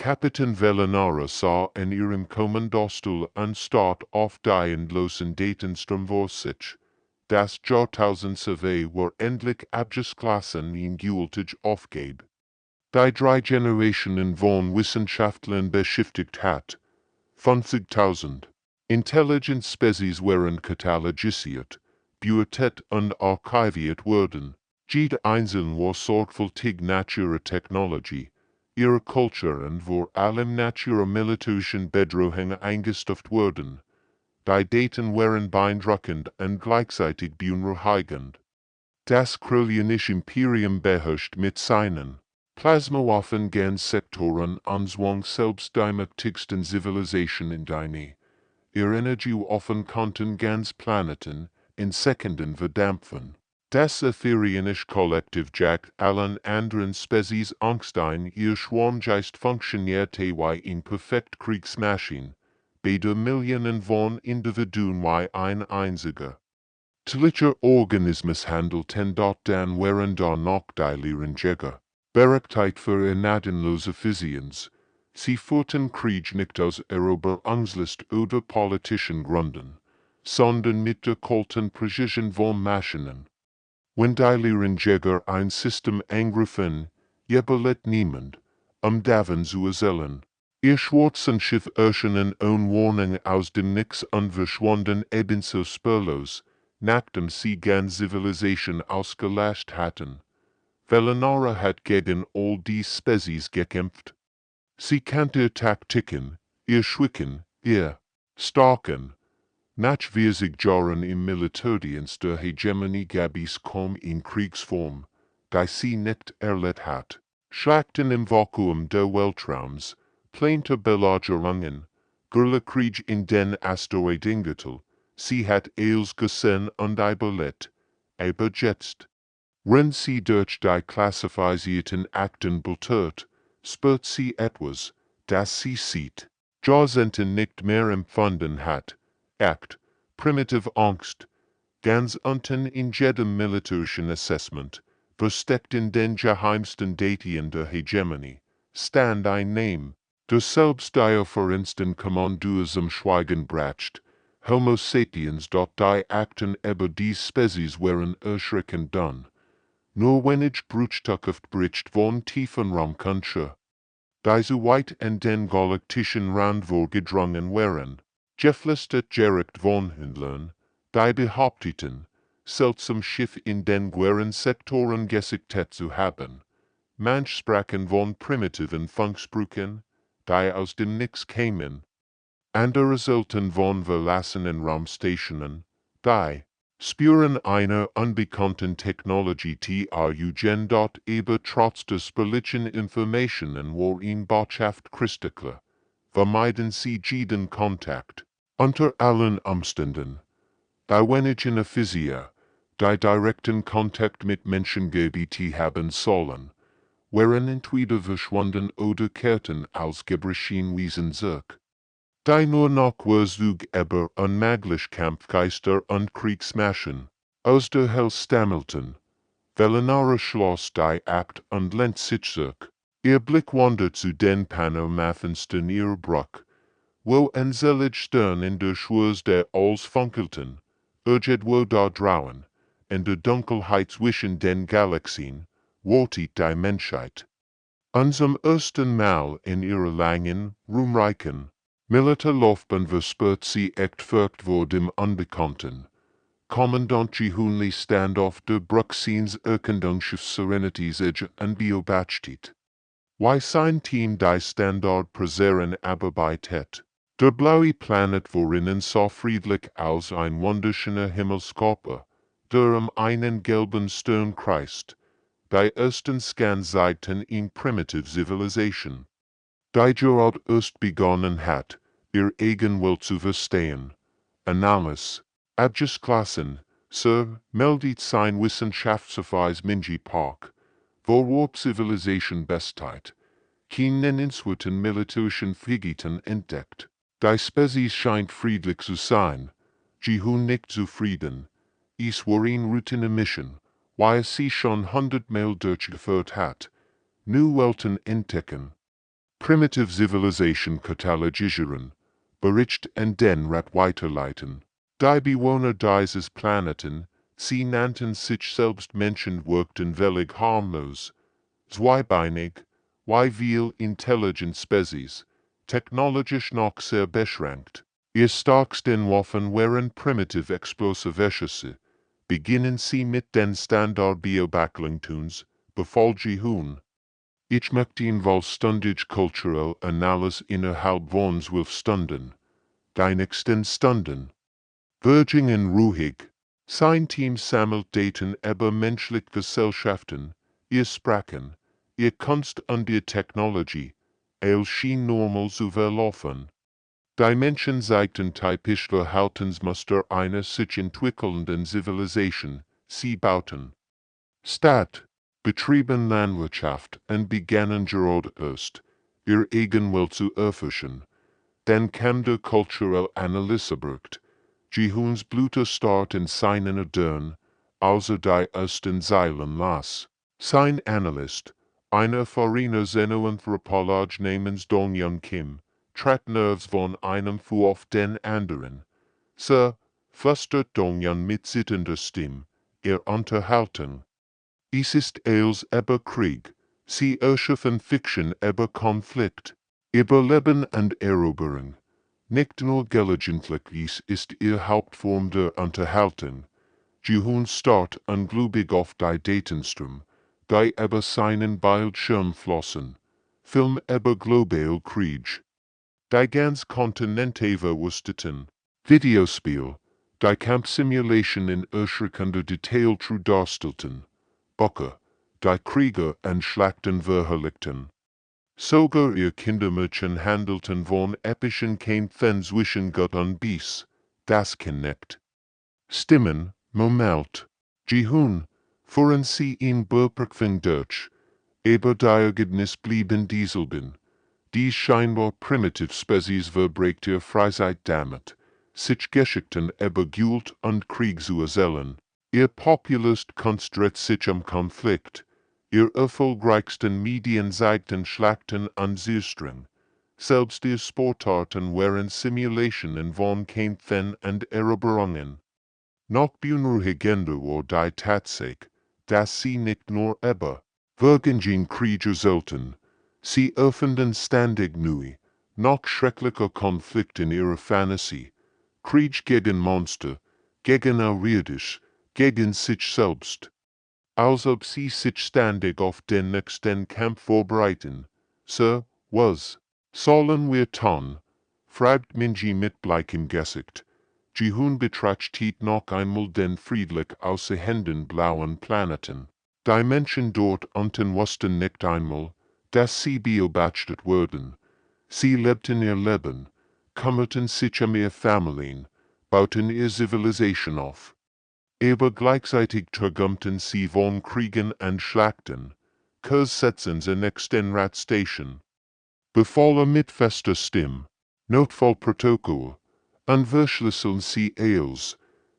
Kapitän Velanara sah in ihrem Kommandostul an Start auf die losen Datenstrom vor sich. Das Jahrtausendsurvey war endlich abgeschlossen in gültig aufgeht. Die drei Generationen von Wissenschaftlern beschäftigt hat. 50.000 Intelligence-Spezies waren katalogisiert, bewertet und archiviert worden. Jede einzelne war sorgfältig nature Technologie, ihre Kultur und vor allem nature militärischen Bedrohungen eingestuft worden. Die Daten waren beeindruckend und gleichzeitig beunruhigend. Das Krolianische Imperium beherrscht mit seinen Plasmawaffen ganz Sektoren Anzwang selbst die mächtigsten Zivilisationen in ihre Energiewaffen konnten ganz Planeten in Sekunden verdampfen. Das Aetherianische Kollektiv jagt allen anderen Spezies Angst ein, ihr Schwarmgeist funktionierte wie in perfekt Kriegsmaschine, bei der Millionen von Individuen wie ein einziger. Tlicher Organismus handelten dort dann während der nachteiligen Jäger. Berechtigt für gnadenlose Physiens. Sie führten Krieg nicht aus Eroberungslust oder politischen Gründen, sondern mit der kalten Präzision von Maschinen. Wenn die leeren Jäger ein System angriffen, überlebt niemand, davon zu erzählen. Ihr schwarzen Schiff erschien ohne Warnung aus dem Nix und verschwanden ebenso spurlos, nachdem sie ganz Zivilisation ausgelöscht hatten. Velanara hat gegen all die Spezies gekämpft. Sie kannte ihr Taktiken, ihr Schwicken, ihr Stalken. Nach 40 Jahren im Militärdienst der Hegemonie gab es kaum in Kriegsform, die sie nicht erlebt hat. Schlachten im Vakuum der Weltraums, plante Belagerungen, Guerillakrieg in den Asteroidengürtel. Sie hat alles gesehen und überlebt, aber jetzt. Wenn sie durch die klassifizierten Akten blättert, spürt sie etwas, das sie sieht. Jahrzehnten nicht mehr empfunden hat. Act, primitive Angst. Ganz unten in jedem militärischen Assessment, versteckt in den geheimsten Daten der Hegemonie, stand ein Name, der selbst die vereinsten Kommandeur zum Schweigen bracht. Homo sapiens dort die Akten über die Spezies waren erschreckend dun. Nur wenig Bruchstückhaft bricht von tiefen Raumkunde. Die so weit in den galaktischen Rand vorgedrungen waren, geflüstert gerickt von Händlern, die behaupteten, seltsam Schiff in den gueren Sektoren gesichtet zu haben. Manch sprachen von primitiven Funksprüchen, die aus dem Nix kämen. Andere sollten von verlassenen Raumstationen, die spüren einer unbekannten Technologie trugen dort aber trotz des politischen Informationen war in Botschaft Christliche, vermeiden sie jeden Kontakt. Unter allen Umständen, die wenigen Physia, die direkten Kontakt mit Menschen gehabt haben sollen, waren entweder verschwunden oder kehrten als Gebrechen zurück. Die nur noch Zug über unmöglich Kampfgeister und Kriegsmaschen, aus der Hölle stammelten. Velanara schloss die Abt und lehnt sich zurück. Ihr Blick wandert zu den Panoramafenstern ihrer Brücke, wo ein selig Stern in der Schwurs der Alls funkelten, irgendwo da draußen, in der Dunkelheit zwischen den Galaxien, wartet die Menschheit. Und zum ersten Mal in ihrer langen, ruhmreichen, Militärlaufbahn verspürt sie echt Furcht vor dem Unbekannten. Kommandant Hunli stand auf der Bruxins Erkundungsschiff Serenity's Edge und beobachtet. Wie sein Team die Standard präseren Arbeit. Der blaue Planet worin so friedlich als ein wunderschöner Himmelskörper, der einen gelben Stern kreist. Die ersten Scan zeigten in Primitive Civilization. Die Gerald erst begonnen hat, ihr Eigenwelt zu verstehen. Analyse, abgeschlossen, Sir, meldet sein Wissenschaftsverweis Minji Park, wo Civilization Bestheit, keinen nennenswerten militärischen Fähigkeiten entdeckt. Die Spezies scheint friedlich zu sein, Jihun nicht zufrieden. Es war eine Routine-Mission, weil sie schon 100-mal durchgeführt hat. New Welten entdecken. primitive Zivilisation katalogisieren, bericht en den Rat weiterleiten. Die Bewohner dieses Planeten, sie nannten sich selbst Menschen wirkten völlig harmlos, zweibeinig, weil intelligent Spezies, technologisch noch sehr beschränkt. Ihr stärksten Waffen waren primitive explosive, beginnen sie mit den Standard-Biobackling-Tunes, befolge hun. Ich möchte ihn vollständig cultural Analyse innerhalb von 12 Stunden. Die nächsten Stunden. Virgingen ruhig. Sein Team sammelt Daten über menschliche Gesellschaften, ihr Sprachen, ihr Kunst und ihr Technologie, als schien normal zu verlaufen. Die Menschen zeigten typisch Verhaltensmuster einer sich entwickelnden Zivilisation, sie bauten Stadt, betrieben Landwirtschaft und begannen gerade erst, ihr Eigenwelt zu erforschen. Dann kam der kulturelle Analysebericht, Jihuns Blüte start in seinen Adern, also die ersten Zeilen las. Sein Analyst, einer erfahrener Xenoanthropolog namens Dong-Yun Kim, trat nervs von einem Fu auf den anderen. Sir, flüstert Dong-Yun mit zitternder Stimme, Unterhaltung. Es ist als über Krieg, sie erschaffen Fiction über Konflikt, über Leben und Eroberung. Nicht nur gelegentlich ist ihr Hauptform der Unterhaltung. Jihun start ungläubig auf die Datenstrom, die über seinen Bildschirm flossen. Film über global Krieg. Die ganz Kontinente verwüsteten. Videospiel, die Kampfsimulation in erschreckender Detail true darstellten. Böcke, die Krieger und Schlachten verherrlichten. Sogar ihr Kindermärchen handelten von epischen Kämpfen zwischen Gott und Bies, das Connect. Stimmen, Moment. Jihun, fuhren sie in Burperkving Deutsch, aber die Ergebnis blieben dieselben. Die scheinbar primitive Spezies verbringt ihr Freizeit damit, sich Geschichten über Geld und Krieg zu erzählen. Ihr Populist konzentriert sich am Konflikt. Ihr erfolgreichsten Medien zeigten Schlachten und Siegstring. Selbst ihr Sportarten waren Simulationen von Kämpfen und Eroberungen. Noch beunruhigender war die Tatsache, dass sie nicht nur über Virgingen Krieger selten. Sie erfinden ständig neue, noch schreckliche Konflikte in ihrer Fantasie. Krieg gegen Monster, gegen Außerirdische, gegen sich selbst. Als ob sie sich ständig auf den nächsten Kampf vorbereiten. Sir, was sollen wir tun? Fragt Minji mit bleichem Gesicht. Jihun betrachtet noch einmal den friedlich aussehenden blauen Planeten. Die Menschen dort unten wussten nicht einmal, dass sie beobachtet wurden. Sie lebten ihr Leben, kümmerten sich um ihre Familien, bauten ihre Zivilisation auf. Aber gleichzeitig träumten sie von Kriegen und Schlachten. Kurs setzen sie nächsten Ratstation. Befohlen mit fester Stimme. Notfallprotokoll. Und verschlüsseln sie als.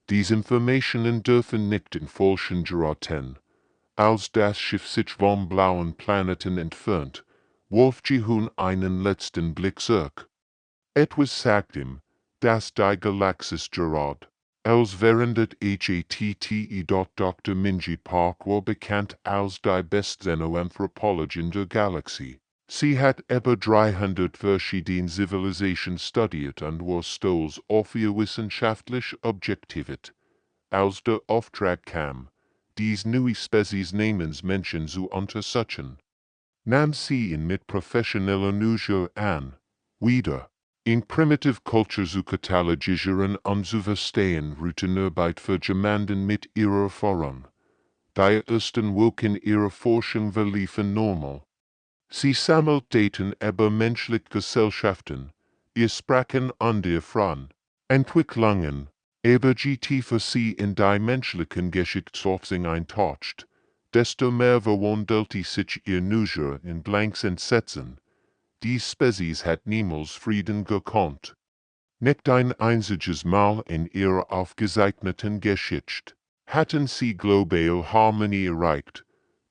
Diese Informationen dürfen nicht in Falschen geraten. Als das Schiff sich vom blauen Planeten entfernt, warf Jihun einen letzten Blick zurück. Etwas sagt ihm, dass die Galaxis gerad. Als während HATTE. Dr. Minji Park war bekannt als die beste Xenoanthropologin der Galaxie. Sie hat über 300 verschiedene Zivilisationen studiert und war stolz auf ihr wissenschaftliche Objektivität. Als der Auftrag kam, dies neue Spezies namens Menschen zu untersuchen, nahm sie ihn mit professioneller Neugier an. Wieder. In primitive culture zu katalogisieren und zu verstehen Routinarbeit für jemanden mit ihrer Erfahrung. Die ersten Wochen ihrer Forschung verliefen normal. Sie sammelt Daten über menschliche Gesellschaften, ihr Sprachen und ihr Frauen. Entwicklungen, aber je tiefer sie in die menschlichen Geschichtsforschung eintaucht, desto mehr verwandelte sich ihr Neugier in blanks Entsetzen. Die Spezies hat niemals Frieden gekonnt. Nicht ein einziges Mal in ihrer aufgezeichneten Geschichte hatten sie global Harmonie erreicht,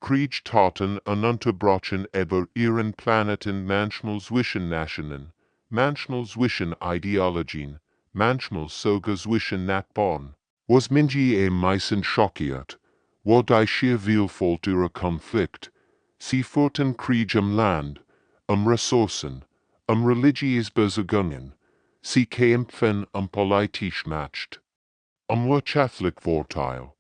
Krieg taten ununterbrochen über ihren Planeten manchmal zwischen Nationen, manchmal zwischen Ideologien, manchmal sogar zwischen Nachbarn. Was Minji meisten schockiert, war die schier Vielfalt ihrer Konflikt. Sie führten Krieg Land, Ressourcen, religiöse Beziehungen. Sie kämpfen politisch Macht, wirtschaftlich Vorteil,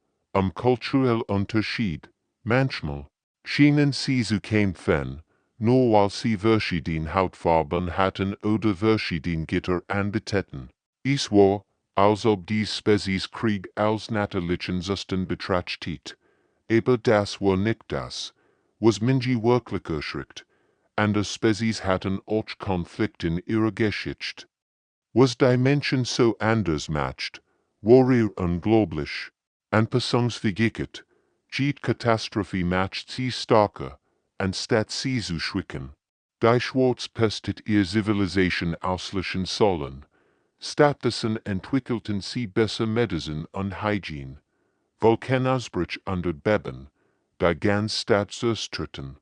kulturell Unterschied. Manchmal schienen sie zu kämpfen, nur weil sie verschiedene Hautfarben hatten oder verschiedene Gitter anbeteten. Es war, als ob die Spezies Krieg als natürlichen Zustand betrachtet, aber das war nicht das, was Minji wirklich erschreckt. Andere Spezies hatten auch Konflikte in ihrer Geschichte. Was die Menschen so anders macht, war ihr unglaublich. Anpassungsfähigkeit. Die Katastrophe macht sie stärker, anstatt sie zu schrecken. Die Schwarzpest hat ihr Zivilisation auslöschen sollen. Stattdessen entwickelten sie besser Medizin und Hygiene. Vulkanausbruch und Beben, die ganz Stadt zerstörten.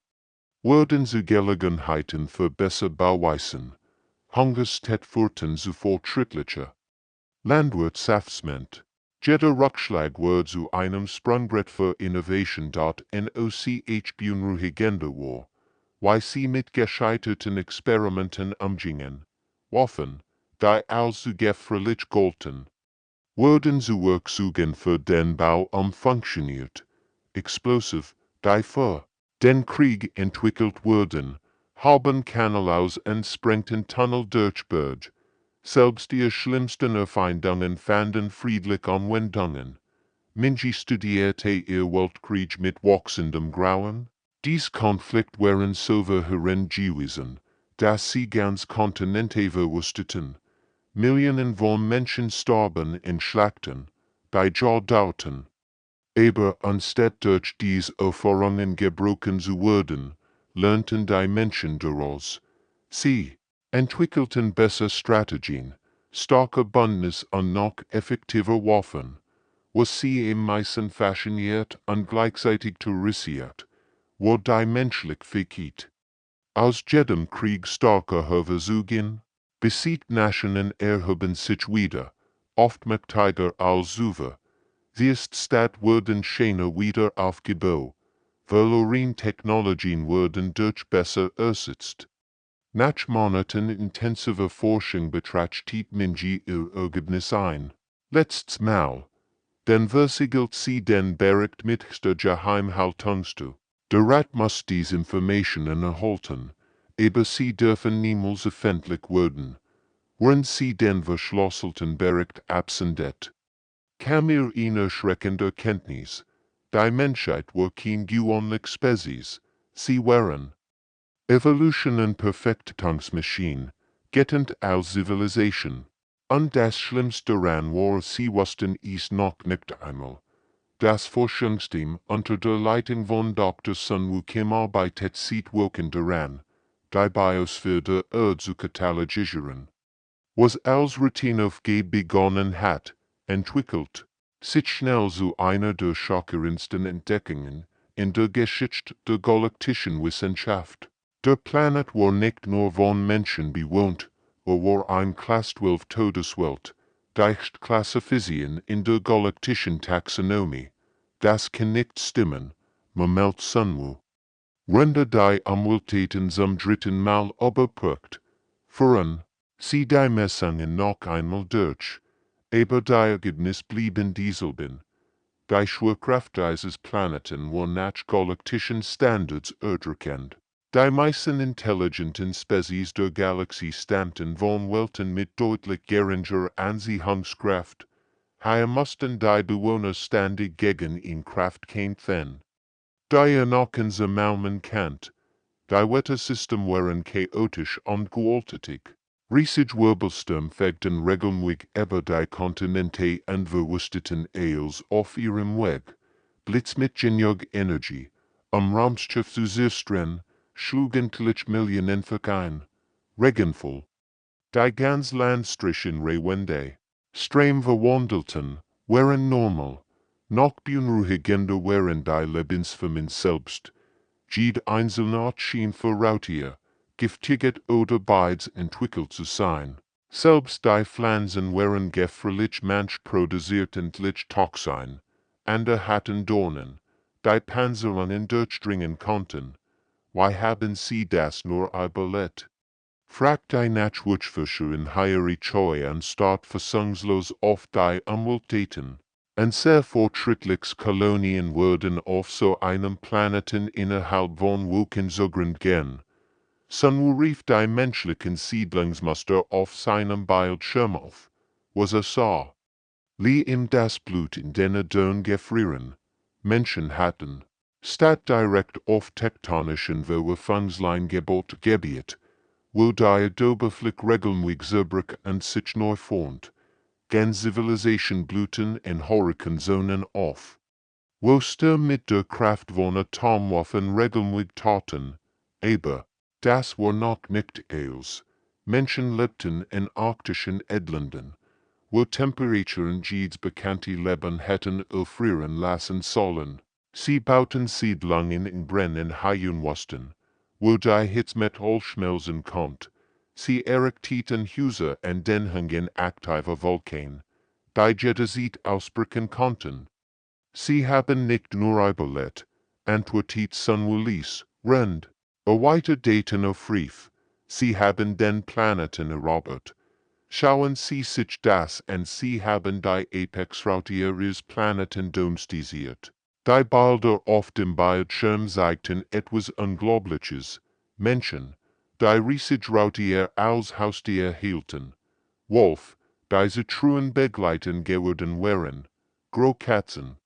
Wurden zu Gelegenheiten für besser Bauweisen. Hungerstet führten zu fortschrittlicher Landwirtschaftsment. Jeder Rückschlag wurde zu einem Sprungbrett für Innovation. NOCH beunruhigender war, weil sie mit gescheiterten Experimenten umgingen. Waffen, die als zu gefährlich galten, wurden zu Werkzeugen für den Bau umfunktioniert. Explosiv, die für den Krieg entwickelt wurden, haben keinerlei entsprengten Tunnel durchbohrt. Selbst die schlimmsten Erfeindungen fanden friedliche Anwendungen. Minji studierte ihr Weltkrieg mit wachsendem Grauen. Dies Konflikt waren so verheerend gewesen, dass sie ganz Kontinente verwüsteten. Millionen von Menschen starben in Schlachten, die Jahr dauerten. Aber anstatt durch dies Erfahrungen gebrochen zu werden, lernten die Menschen daraus. Sie entwickelten bessere Strategien, starke Bündnisse und noch effektiver Waffen, was sie im meisten fasziniert und gleichzeitig terrorisiert, war die menschliche Fähigkeit. Aus jedem Krieg starker Versuchen, besiegt Nationen erhoben sich wieder, oft mächtiger als zuvor. Die Stadt wurden schneller wieder aufgebaut, verlorene Technologien wurden durch besser ersetzt. Nach Monaten intensiver Forschung betrachtet Minji ihr Ergebnis ein. Letztes Mal, denn versiegelt sie den Bericht mit der Geheimhaltungstür. Der Rat muss diese Informationen erhalten, aber sie dürfen niemals öffentlich werden. Wenn sie den verschlüsselten Bericht absendet, kam ihr in erschreckende Erkenntnis. Die Menschheit war kein gewöhnlich Spezies, sie waren Evolutionen Perfektungsmaschinen, gettend als Zivilisation. Und das Schlimmste daran war, sie wussten es noch nicht einmal. Das Forschungsteam unter der Leitung von Dr. Sunwoo Kim arbeitet seit Wochen daran, die Biosphäre der Erde zu katalogisieren. Was als Routineaufgabe begonnen hat, entwickelt sich schnell zu einer der schockierendsten Entdeckungen in der Geschichte der galaktischen Wissenschaft. Der Planet war nicht nur von Menschen bewohnt, war ein Class 12 Todeswelt, deicht Klassifizien in der galaktischen Taxonomie. Das kann nicht stimmen, meldet Sunwoo. Rende die Umwelttaten zum dritten Mal überprüft. Führen sie die Messungen noch einmal durch, aber die Ergebnisse blieben dieselben. Die Schwerkraft dieses Planeten war nach galaktischen Standards anerkannt. Die meisten intelligenten Spezies der Galaxie stammten von Welten mit deutlich geringer Anziehungskraft. Hier mussten die Bewohner ständig gegen ihn Kraft kämpfen. Die Anaken Malmen Kant, die Wettersystem waren chaotisch und gewalttätig. Riesige Wirbelsturm fegten regelmäßig über die Kontinente und verwüsteten alles auf ihrem Weg. Blitz mit genug Energie, Raumschiff zu zerstören, schlugen Millionen ein. Regenfall. Die ganz Landstrichen Rewende, streng verwandelten, waren normal. noch beunruhigender wären die Lebensformen selbst. Jede einzelne Art schien für Rautier, giftiget oder beides entwickelt zu sein. Selbst die Pflanzen wären gefährlich manch produziert entlich Toxin, andere hatten Dornen, die Panzerungen durchdringen konnten. Why haben sie das nur überlebt? Fragt die Naturforscher in HFY anstatt fassungslos auf die Umweltdaten. Ein sehr fortschrittliches Kolonien würden auf so einem Planeten innerhalb von Wochen zugrund gehen. Sun rief die menschlichen Siedlungsmuster auf seinem Bildschirm auf. Was sah. Lie ihm das Blut in den Dön gefrieren. Menschen hatten, statt direkt auf tektonischen Verwirrungslein Gebot gebiet, wo die Adobeflick regelmäßig zerbrich und sich neu formt, gen Zivilisation bluten in Hurrikanzonen auf. Wo mit der Kraft von Atomwaffen regelmäßig taten, aber, das war noch nicht alles. Menschen lebten in arktischen Edlanden, wo Temperaturen jedes bekannte Leben hätten erfrieren lassen sollen. Sie bauten Siedlungen in Brennen Haien-Westen, wo die Hitze mit all schmelzen kommt. Sie errichteten Häuser an den Hängen aktiver Vulkan, die Jederzeit ausbrechen konnten. Sie haben nicht nur überlebt, antwortet Sunwillis, Rend, erweiterten Aufruf. Sie haben den Planeten erobert. Schauen Sie sich das an, Sie haben die Apex-Route Ihres Planeten domestiziert. Die Bilder auf dem Bildschirm zeigten etwas Unglaubliches. Menschen, die riesige Routier als Haustier hielten. Wolf, die sie truen Begleiten geworden wären. Großkatzen,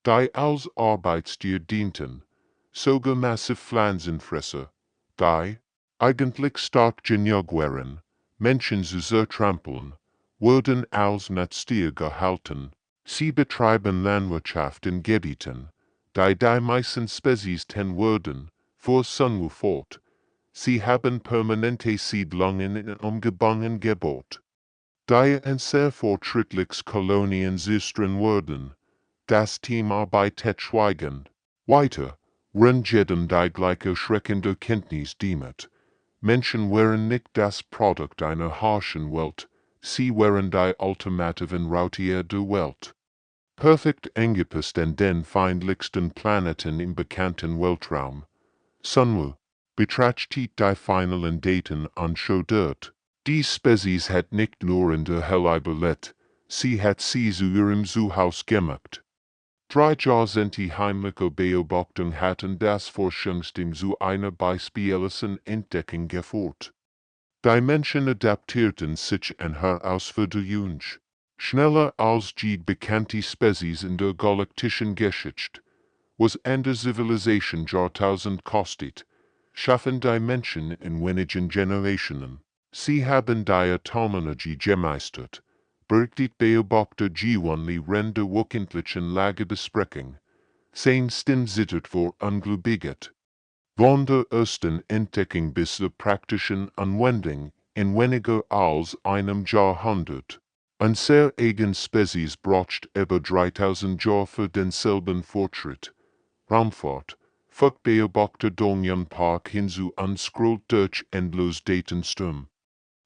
die als Arbeitstier dienten. Sogar massive Pflanzenfresser, die eigentlich stark genug wären, Menschen zu zertrampeln, wurden als Nutztier gehalten. Sie betreiben Landwirtschaft in Gebieten, die meisten Spezies ten wurden, vor Sunwu fort. Sie haben permanente Siedlungen in umgebungen Gebot. Die ein sehr fortschrittliches Kolonien zistren wurden. Das Team arbeitet schweigend. Weiter, jedem die gleiche schreckende Kenntnis dient. Menschen wären nicht das Produkt einer harschen Welt, sie wären die ultimativen Routier der Welt. Perfekt angepasst an den feindlichsten Planeten im bekannten Weltraum. Sunwu betrachtet die finalen Daten anschaut. Die Spezies hat nicht nur in der Hell überlebt, sie hat sie zu ihrem Zuhause gemacht. 3 Jahrzehnte heimliche Beobachtung hatten das Forschungsteam zu einer beispiellosen Entdeckung geführt. Die Menschen adaptierten sich an Herausforderungen. Schneller als jede bekannte Spezies in der galaktischen Geschichte. Was an der Zivilisation Jahrtausend kostet, schaffen die Menschen in wenigen Generationen. Sie haben die Atomenergie gemeistert. Berichtet Beobachter G1 Rende wöchentlichen Lagebesprechung. Sein Stim zittert vor Ungläubiget. Von der ersten Entdeckung bis zur praktischen Anwendung in weniger als einem Jahrhundert. Unsere eigene Spezies braucht über 3000 Jahre für denselben Fortschritt. Raumfahrt, Beobachter Donjan Park hinzu unscrollt durch endlos Datensturm.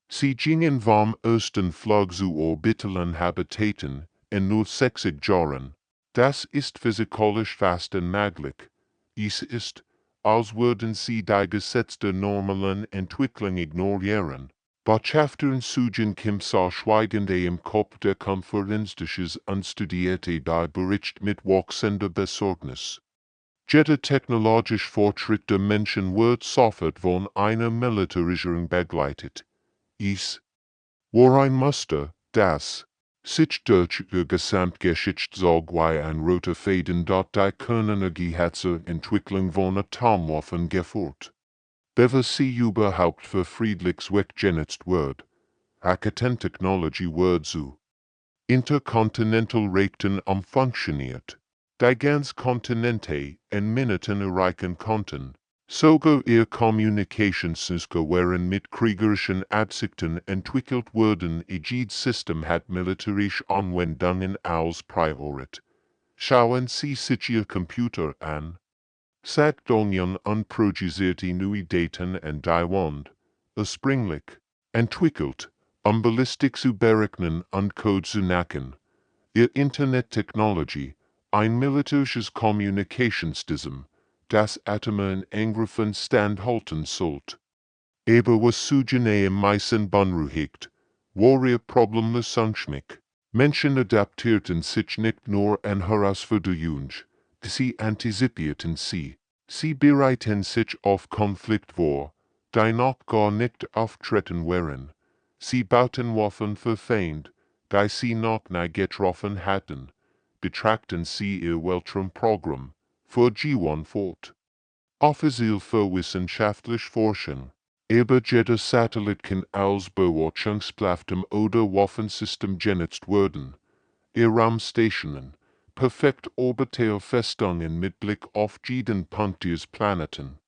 Sie gingen vom ersten Flug zu orbitalen Habitaten in nur 60 Jahren. Das ist physikalisch fast unmöglich. Es ist, als würden sie die Gesetze der normalen Entwicklung ignorieren. Botschafter suchen Kimsa schweigende im Kopf der Konferenzdisches unstudierte die Bericht mit wachsender Besorgnis. Jeder technologisch Fortschritt der Menschen wird sofort von einer Militarisierung begleitet. Es war ein Muster, das sich durch die Gesamtgeschichte wie ein roter Faden dort die Kernenergiehetze Entwicklung von Atomwaffen geführt. Bevor sie überhaupt für friedliches Zweck genutzt wird, Hackathon Technology wird zu interkontinental Rechten funktioniert. Die ganz Kontinente in Minuten erreichen konnten. Sogar ihr Kommunikationssysteme waren mit kriegerischen Absichten entwickelt worden. Jedes System hat militärische Anwendungen als Priorität. Schauen Sie sich Ihr Computer an. Sagt Donjan unproduzierte nieuwe daten en die wand, springelijk, entwickelt, ballistic zu berechnen und code zu knacken. Ihr Internet-Technology, ein militärisches Kommunikationssystem, das Atomen in Angriffen standhalten sollte. Aber was Sujene im meisten beunruhigt, war ihr Problemlösungsschmick. Menschen adaptierten sich nicht nur an Herausforderungen, sie antizipierten sie. Sie bereiten sich auf Konflikt vor, die noch gar nicht auftreten waren. Sie bauten Waffen für Feind, die sie noch nie getroffen hatten. Betrachten sie ihr Weltraumprogramm, für G1 fort. Offiziell für wissenschaftliche Forschung. Aber jeder Satellit kann als Beobachtungsplattform oder Waffensystem genutzt werden. Ihr Raumstationen, perfekt orbitale Festungen mit Blick auf jeden Punkt des Planeten.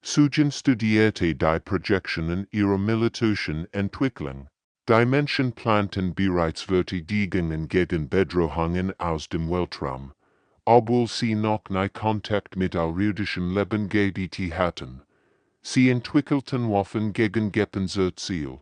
Suchen studierte die Projektionen ihrer militärischen Entwicklung. Die Menschen planten bereits Verteidigungen gegen Bedrohungen aus dem Weltraum, obwohl sie noch nie Kontakt mit außerirdischem Leben gehabt hatten. Sie entwickelten Waffen gegen Gepenser Ziel,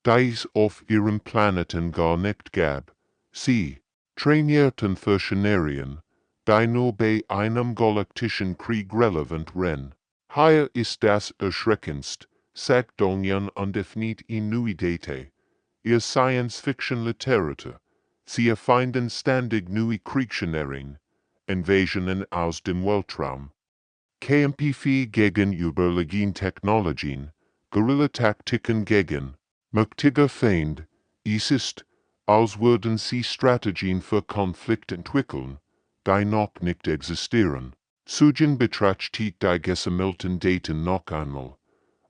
die es auf ihrem Planeten gar nicht gab. Sie trainierten für Szenarien, die nur bei einem galaktischen Krieg relevant waren. Hier ist das erschreckendst, sagt Donjan undefiniert in Nuidate. Ihr Science-Fiction-Literatur. Sie erfinden ständig neue Kriegsszenarien, Invasionen aus dem Weltraum. Kämpfe gegen überlegene Technologien, Guerillataktiken gegen mächtige Feind. Es ist, als würden sie Strategien für Konflikt entwickeln, die noch nicht existieren. Suchen betrachtet die gesammelten Daten noch einmal.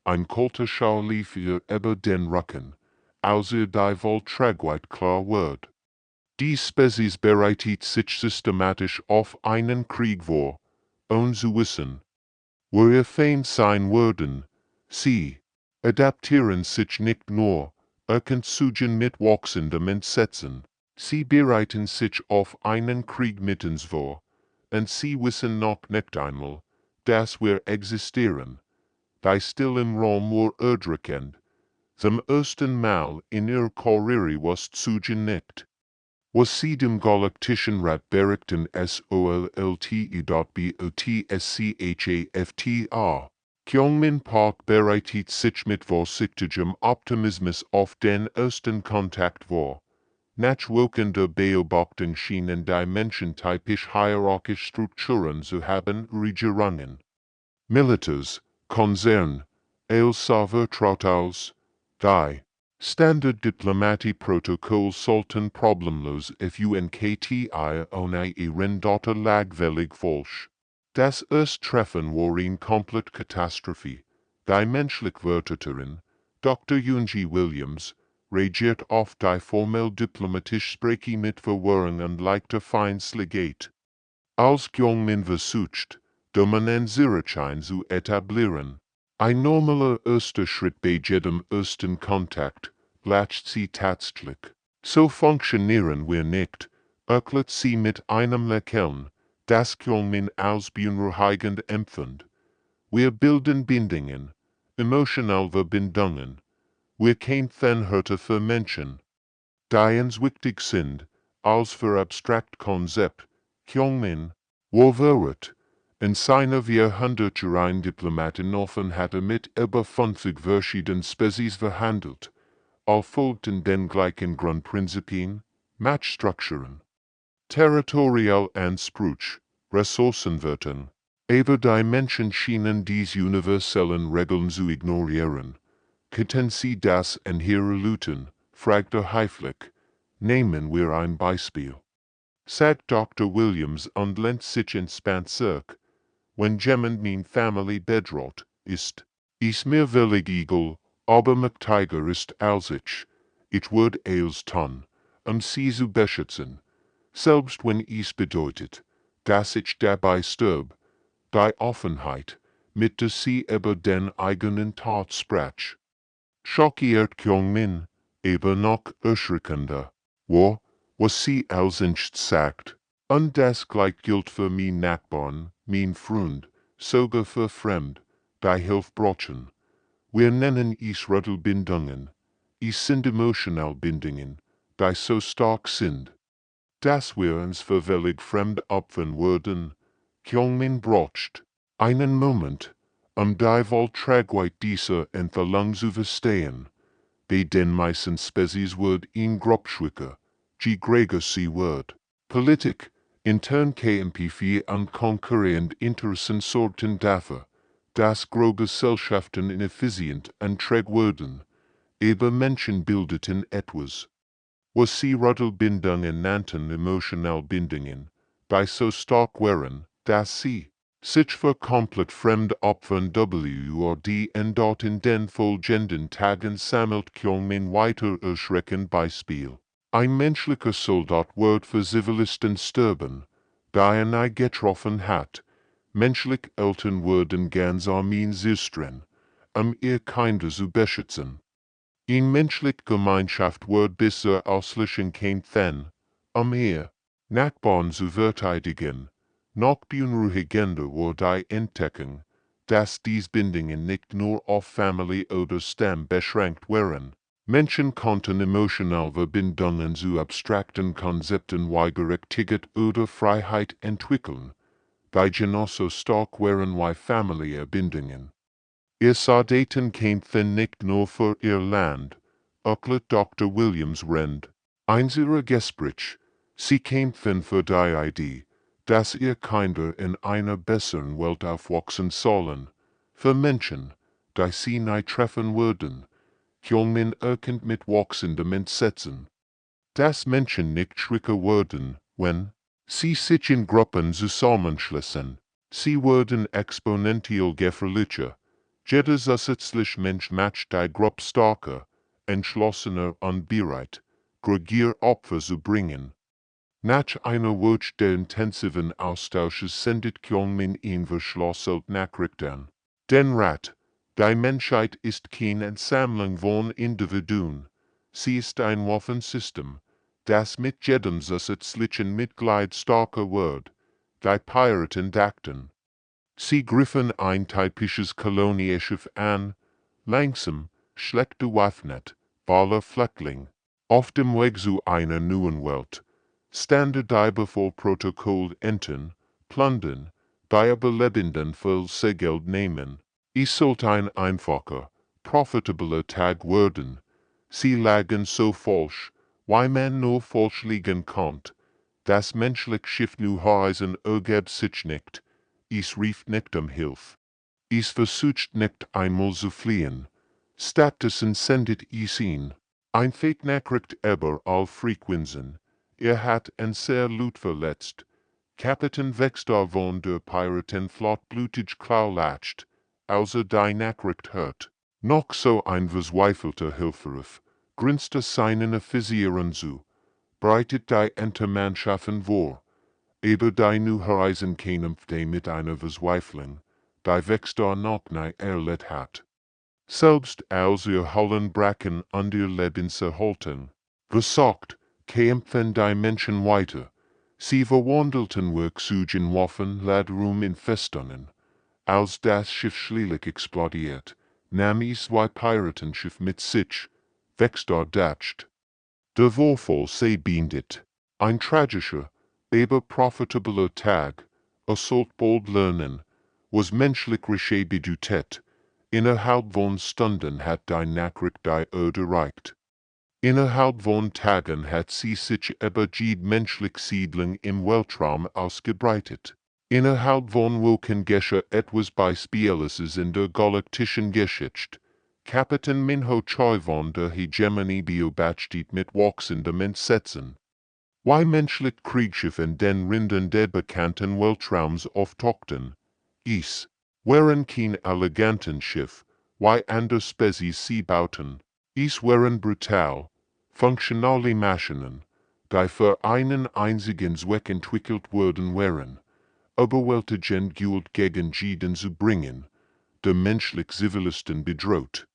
Ein kalter Schau lief ihr über den Rücken, als ihr die Volträgheit klar wird. Die Spezies bereitet sich systematisch auf einen Krieg vor, ohne zu wissen, wo ihr Feind sein würden. Sie adaptieren sich nicht nur, suchen mit wachsendem Entsetzen. Sie bereiten sich auf einen Krieg mittens vor, und sie wissen noch nicht einmal, dass wir existieren. Die still im Raum war erdrückend. Zum ersten Mal in ihrer Karriere was suchen nicht. Was sie dem Galaktischen Rat berichten SOLTE.BOTSCHAFTA. Kyungmin Park bereitet sich mit vorsichtigem Optimismus auf den ersten Kontakt vor. Nachwirkende Beobachtung schienen die Menschen typisch hierarchische Strukturen zu haben, Regierungen, Militärs, Konzern, als vertraut die Standard-Diplomatie-Protokoll sollten problemlos FUNKTI ohne ihren Data lagwillig falsch. Das Treffen war eine komplette Katastrophe. Die menschliche Wörterin, Dr. Yunji Williams, reagiert auf die formell diplomatisch Sprache mit Verwirrung und leichter Feindseligkeit. Als Kyungmin versucht, Dominanziererschein zu etablieren. Ein normaler erster Schritt bei jedem ersten Kontakt, bleibt sie tatsächlich. So funktionieren wir nicht, erklärt sie mit einem Lächeln, das Kyungmin als beunruhigend empfindet. Wir bilden Bindungen, emotionale Verbindungen. Wir kämpfen heute für Menschen, die uns wichtig sind, als für abstrakt Konzept. Kyungmin, wo wird, in seiner Jahrhundertreihen Diplomaten offen hatte mit über 50 verschiedenen Spezies verhandelt, folgten den gleichen Grundprinzipien, Machtstrukturen, Territorialanspruch, Ressourcenwerten. Aber die Menschen schienen diese universellen Regeln zu ignorieren. Könnten sie das in ihrer Lüten, fragte Heiflich. Nehmen wir ein Beispiel. Sagt Dr. Williams und lehnt sich entspannt zurück. Wenn jemand min Family bedroht ist mir völlig egal, aber mächtiger ist als ich würde alles tun, sie zu beschützen, selbst wenn es bedeutet, dass ich dabei sterb. Die Offenheit, mit der sie über den eigenen Tod sprach, schockiert Kyungmin, aber noch erschreckender. Was sie als nicht sagt, Und das gleich gilt für mein Nachbarn, mein Freund, sogar für Fremd, die Hilfbrotchen. Wir nennen es Ruddelbindungen. Es sind Emotionalbindungen, die so stark sind, dass wir uns völlig fremd opfern würden. Kjongmin brocht. Einen Moment, die Voltragheit dieser Entwicklung zu verstehen. Bei den meisten Spezies wird ein Grobschwicker, Gregor C. Word. Politik, intern KMP4 an konkurrierend Interessen sorten dafür, dass Großgesellschaften ineffizient und träge würden. Aber Menschen bildeten etwas, was sie Ruddelbindungen nannten Emotionalbindungen, die so stark waren, dass sie sich für komplett fremd opfern wurd und dort in den folgenden Tagen sammelt Kjongmin weiter erschreckend Beispiel. Ein menschlicher Soldat wird für Zivilisten sterben, da nie getroffen hat. Menschlich Eltern würden ganz Armeen sistren, ihr Kinder zu beschützen. In menschlich Gemeinschaft wird bisher auslöschen kein Fan, ihr Nachbarn zu verteidigen. Noch beunruhigender wird die Entdeckung, dass dies Bindungen nicht nur auf Familie oder Stamm beschränkt waren. Menschen konnten emotional Verbindungen zu abstrakten Konzepten wie Gerechtigkeit oder Freiheit entwickeln, die genauso stark waren wie Familienbindungen. Ihr Soldaten kämpfen nicht nur für ihr Land, erklärt Dr. Williams Rand. Eins ihrer Gespräche, sie kämpfen für die Idee, dass ihr Kinder in einer besseren Welt aufwachsen sollen, für Menschen, die sie nie treffen würden. Kjongmin erkennt mit wachsendem Entsetzen, dass Menschen nicht schwächer würden, wenn sie sich in Gruppen zusammenschließen. Sie würden exponentiell gefährlicher. Jeder zusätzliche Mensch macht die Gruppe stärker, entschlossener und bereit, Opfer zu bringen. Nach einer Woche der intensiven Austausches sendet Kjongmin ihn verschlosselt Nachrichten. Den Rat, die Menschheit ist keine Ansammlung von Individuen. Sie ist ein Waffensystem, das mit jedem zusätzlichen Mitglied stärker wird. Die Piraten dachten, sie griffen ein typisches Kolonieschiff an, langsam, schlecht bewaffnet, voller Flüchtling. Auf dem Weg zu einer neuen Welt. Standard die bevor Protokoll enten, plündern, die Überlebenden für Seegeld nehmen. Es sollte ein einfacher, profitabler Tag werden. Sie lagen so falsch, wie man nur falsch liegen konnte. Das menschliche Schiff nu Horizon ergab sich nicht. Es rief nicht Hilfe. Es versucht nicht einmal zu fliehen. Stattdessen sendet es ihn. Ein Fake-Nachricht über all Frequenzen. Hat ein sehr Lut verletzt. Kapitän Wexter von der Piratenflotte blutig klaulatscht, als die Nachricht hört. Noch so ein verzweifelter Hilferuf, grinste seinen Offizieren zu, breitet die Entermannschaften vor. Aber die nu Horizon kämpfte mit einer Verzweiflung, die Wexter noch nie erlebt hat. Selbst als ihr Hollen brachen und ihr Leben erhalten. Versagt, kämpfen die Menschen weiter. Sie verwandelten Werkzeuge in Waffen, Ladrum in Festungen. Als das Schiff schließlich explodiert, nahm es zwei Piratenschiff mit sich, Wexter datscht. Der Vorfall sei beendet. Ein tragischer, aber profitabler Tag, sollt bald lernen, was menschlich Rische bedeutet. Innerhalb von Stunden hat die Nachricht die Erde erreicht. Innerhalb von Tagen hat sie sich über jede menschliche Siedlung im Weltraum ausgebreitet. Innerhalb von Wochen geschah etwas Beispielles in der Galaktischen Geschichte. Kapitän Minho Choi von der Hegemonie beobachtet mit wachsendem Entsetzen. Wie menschliche Kriegsschiffe in den Rinden der bekannten Weltraums auftauchten. Es waren kein eleganten Schiff, wie andere Spezies sie bauten. Es waren brutal, funktionale Maschinen, die für einen einzigen Zweck entwickelt worden waren, überwältigend Gewalt gegen jeden zu bringen, der menschlich Zivilisten bedroht.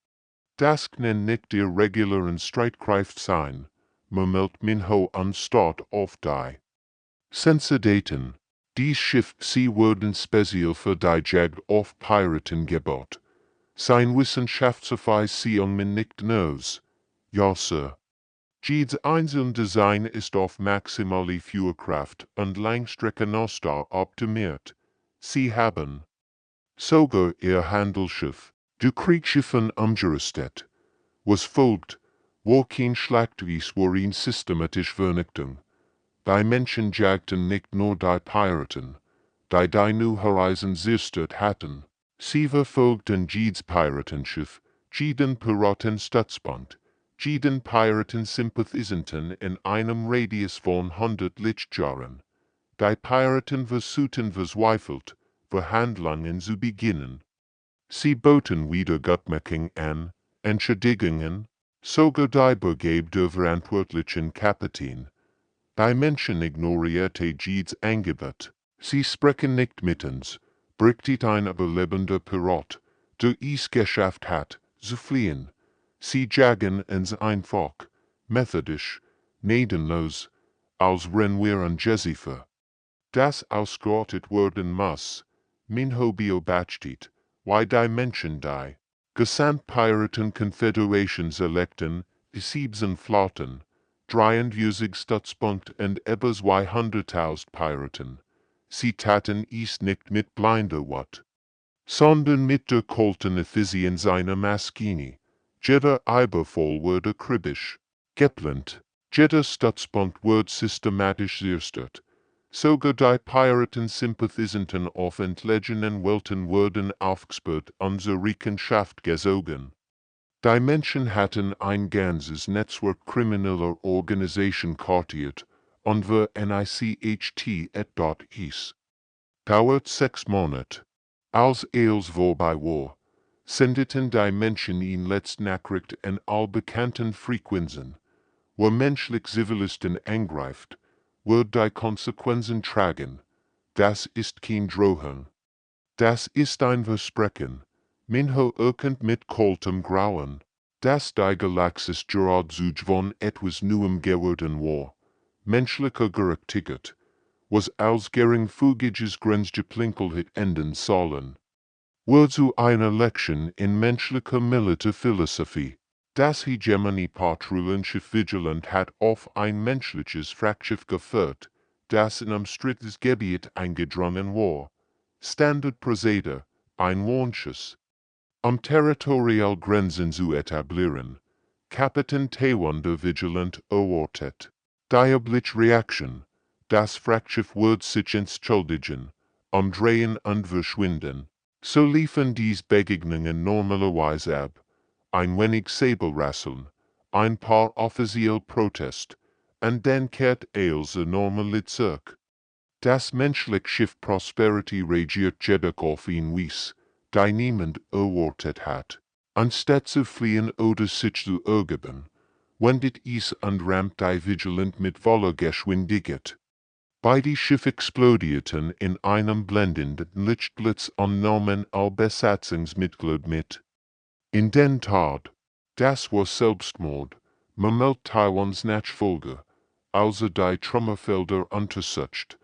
Das kann nicht der regulären Streitkraft sein, murmelt Minho anstatt auf die Sensordaten. Dies Schiff sie wurden speziell für die Jagd auf Piraten gebaut. Sein Wissenschaftsoffizium nicht knows. Ja, Sir. Jedes einzelne Design ist auf maximale Fuhrkraft und Langstreckenausdauer optimiert. Sie haben sogar ihr Handelsschiff, du Kriegsschiffen umgerüstet. Was folgt, war kein Schlachtwies worin systematisch Vernichtung. Die Menschen jagten nicht nur die Piraten, die New Horizon zerstört hatten. Sie verfolgten jedes Piratenschiff, jeden Piratenstützpunkt, jeden Piraten-Sympathisanten in einem Radius von 100 Lichtjahren. Die Piraten versuchten verzweifelt, Verhandlungen zu beginnen. Sie boten Wiedergutmachung an, Entschädigungen, sogar die Begabe der verantwortlichen Kapitän. Die Menschen ignorierte jedes Angebot. Sie sprechen nicht mit uns, berichtet ein überlebender Pirat, der es geschafft hat, zu fliehen. Sie jagen uns einfach, methodisch, gnadenlos, als wenn wir ein Jeziffer. Das ausgerottet werden muss, min hobio bachtit, why die Menschen die. Gesamtpiraten Confederations electen, die 7 Flotten, 23 Stützpunkt und über 200.000 Piraten. Sie taten es nicht mit blinder Wut, sondern mit der kalten Effizienz einer Maschine. Jeder Eiberfall wurde kritisch, geplant, jeder Stützpunkt wurde systematisch zerstört. Sogar die Piraten-Sympathisanten auf entlegenen Welten wurden aufgesperrt, unsere Rechenschaft gezogen. Die Menschen hatten ein ganzes Netzwerk krimineller Organisationen kartiert, und wir NICHT et dort hieß. Dauert 6 Monate. Als eels vorbei war, sendeten die Menschen in Letztnachricht an all bekannten Frequenzen. Wo menschlich Zivilisten angreift, wird die Konsequenzen tragen. Das ist kein Drohung. Das ist ein Versprechen. Minho erkennt mit kaltem Grauen, dass die Galaxis gerade von etwas Neuem geworden war. Menschlicher Gerechtigkeit, was als geringfügiges Grenzgeplinkel enden sollen. Wird zu einer Lektion in menschlicher Militärphilosophie. Das Hegemony-Patrouillenschiff Vigilant hat auf ein menschliches Frachtschiff geführt, das in umstrittenes Gebiet eingedrungen war. Standardprozedere, ein Warnschuss. Territorialgrenzen zu etablieren. Kapitän Taiwan der Vigilant erwartet. Diabliche Reaktion. Das Frachtschiff wird sich entschuldigen, drehen und verschwinden. So liefen dies Begegnungen normalerweise ab. Ein wenig Säbelrasseln, ein paar offiziell Protest, und dann kehrt alles normale zurück. Das menschliche Schiff Prosperity regiert jedoch auf ihn Wies, die niemand erwartet hat. Anstatt zu fliehen oder sich zu ergeben, wendet es und rammt die Vigilant mit voller Geschwindigkeit. Beide Schiffe explodierten in einem blendenden Lichtblitz und nahmen all Besatzungsmitglieder mit. In den Tat, das war Selbstmord, meldet Taiwans Nachfolger, also die Trümmerfelder untersucht.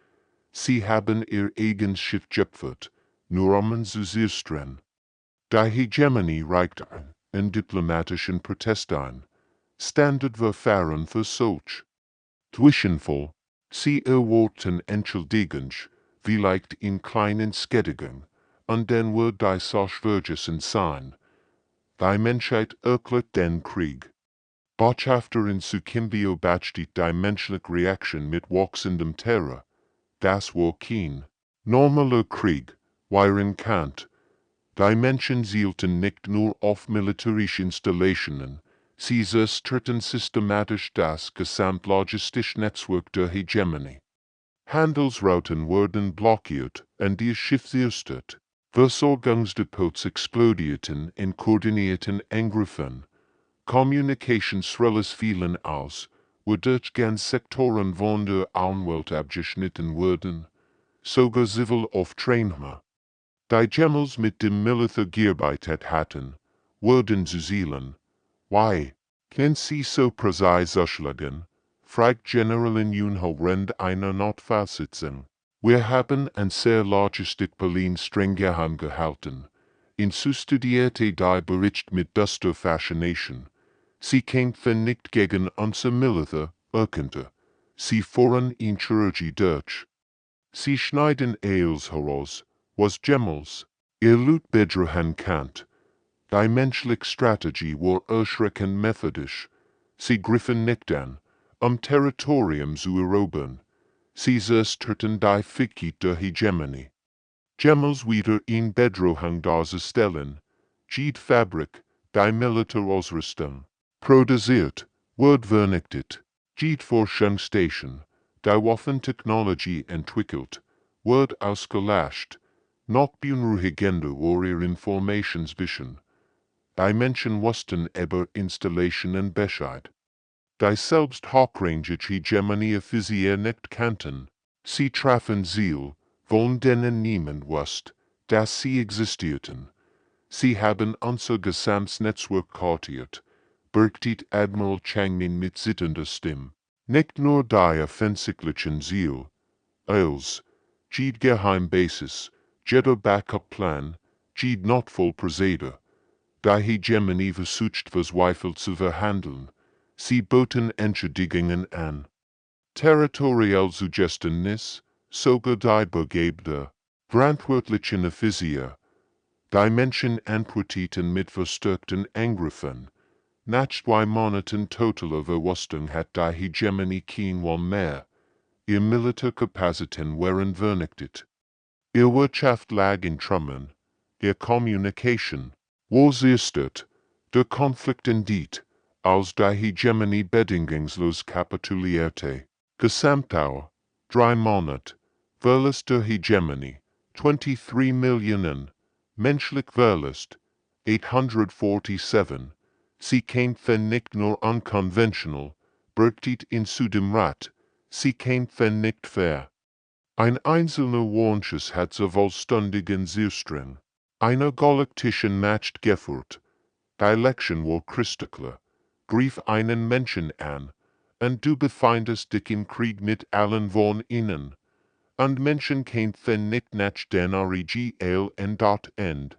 Sie haben ihr eigenes Schiff geopfert, nur zu zerstören. Die Hegemonie reicht einen diplomatischen Protest ein. Standardverfahren für solch Zwischenfall. Sie erwarten Entschuldigung, vielleicht in kleinen Skedigen, und dann wird die Sache vergessen sein. Die Menschheit erklärt den Krieg. Botschafterin Sukimbio bachtet die menschliche Reaktion mit wachsendem Terror. Das war kein normaler Krieg, worin Kant. Die Menschen zielten nicht nur auf militärische Installationen, sie zerstörten systematisch das gesamtlogistische Netzwerk der Hegemonie. Handelsrouten wurden blockiert und die Schiff zerstört. Versorgungsdepots explodierten in koordinierten Angriffen. Communicationsrelais fielen aus, wodurch ganz Sektoren von der Außenwelt abgeschnitten wurden. Sogar Zivil-Aufträge, die Gemmels mit dem Militär gearbeitet hatten, wurden zu Zielen. Why, können Sie so präzise ausschlagen? fragt Generalin Unhorrend einer Notfallsitzung. Wir haben ein sehr larges Stück Berlin streng geheim gehalten. In studierte die Bericht mit bester Fascination. Sie kämpfen nicht gegen unser Militär, erkannte. Sie fuhren in Chirurgie durch. Sie schneiden Eels heraus, was Gemmels. Ihr Lut bedrohen kannt. Die menschliche Strategie war erschreckend methodisch. Sie griffen nicht an, Territorium zu erobern. Sie zerstörten die Fähigkeit der Hegemonie. Gemmels wieder in Bedrohung darzustellen. Jede Fabrik, die Militärausrüstung, produziert, wird vernichtet. Jede Forschungsstation, die Waffentechnologie entwickelt, wird ausgelöscht. Noch beunruhigender war ihr Informationswissen. Die Menschen wussten über Installationen Bescheid. Die selbst hochrangige Hegemonie Physik nicht kannten. Sie trafen Ziel, von denen niemand wusste, dass sie existierten. Sie haben unser gesamtes Netzwerk kartiert, berichtet Admiral Changmin mit zitternder Stimme. Nicht nur die offensichtlichen Ziel, als jede Geheimbasis, jeder Backup-Plan, jede Notfallprozedere. Die Hegemonie versucht verzweifelt zu verhandeln. Sie boten Entschädigungen an. Territorialsuggestionnis, sogar die begebene, verantwortlichen Offizier. Die Menschen antworteten mit verstärkten Angriffen. Nach 2 Monaten totaler Verwüstung hat die Hegemonie kein mehr. Ihr Militärkapazitäten waren vernichtet. Ihr Wirtschaft lag in Trümmern. Ihr Kommunikation war zerstört. Der Konflikt endet, als die Hegemonie bedingungslos kapitulierte. Gesamtdauer, 3 Monate. Verlust der Hegemonie, 23 Millionen. Menschlich Verlust, 847. Sie kämpfen nicht nur unkonventional, berichtet in Südemrat. Sie kämpfen nicht fair. Ein einzelner Warnschuss hat zur vollständigen Zerstörung einer galaktischen Macht geführt. Die Lektion war kristallklar. Griff einen Menschen an, und du befindest dich im Krieg mit allen von ihnen. Und Menschen kämpfen nicht nach den RGL und End.